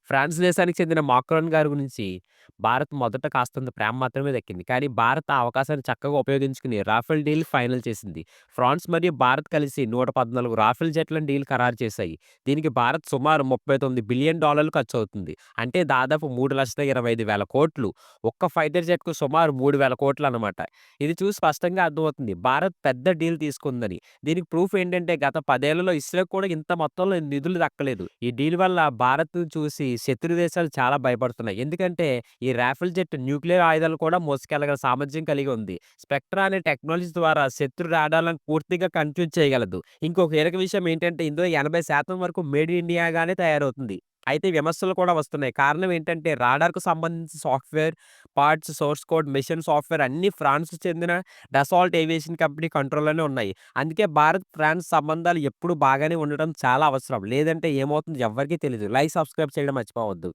France దేశానికి చెందిన Macron గారి గురించి భారత్ మొదట కాస్తంత ప్రేమ మాత్రమే దక్కింది. కానీ భారత్ ఆ అవకాశాన్ని చక్కగా ఉపయోగించుకుని రాఫెల్ డీల్ ఫైనల్ చేసింది. ఫ్రాన్స్ మరియు భారత్ కలిసి 114 రాఫెల్ జెట్లను డీల్ ఖరారు చేశాయి. దీనికి భారత్ సుమారు $39 బిలియన్ ఖర్చవుతుంది. అంటే దాదాపు 3,25,000,00,00,000. ఒక్క ఫైటర్ జెట్‌కు సుమారు 3,000,00,00,000 అన్నమాట. ఇది చూసి స్పష్టంగా అర్థమవుతుంది. భారత్ పెద్ద డీల్ తీసుకుందని. దీనికి ప్రూఫ్ ఏంటంటే గత 10 ఏళ్లలో ఇస్రోకి కూడా ఇంత మొత్తంలో నిధులు దక్కలేదు. ఈ డీల్ వల్ల భారత్‌ని చూసి శత్రు దేశాలు చాలా భయపడుతున్నాయి. ఎందుకంటే ఈ రాఫెల్ జెట్ న్యూక్లియర్ ఆయుధాలు కూడా మోసుకెళ్లగల సామర్థ్యం కలిగి ఉంది. స్పెక్ట్రా అనే టెక్నాలజీ ద్వారా శత్రు రాడార్లను పూర్తిగా కన్‌ఫ్యూజ్ చేయగలదు. ఇంకొక కీలక విషయం ఏంటంటే ఇందులో 80% వరకు మేడ్ ఇన్ ఇండియాగానే తయారవుతుంది. అయితే విమర్శలు కూడా వస్తున్నాయి. కారణం ఏంటంటే రాడార్‌కు సంబంధించిన software, parts, source code, mission software అన్నీ ఫ్రాన్స్‌కు చెందిన డసాల్ట్ ఏవియేషన్ కంపెనీ కంట్రోల్‌లోనే ఉన్నాయి. అందుకే భారత్, ఫ్రాన్స్ సంబంధాలు ఎప్పుడూ బాగానే ఉండడం చాలా అవసరం. లేదంటే ఏమవుతుందో ఎవ్వరికీ తెలీదు. లైక్, సబ్స్క్రైబ్ చేయడం మర్చిపోవద్దు.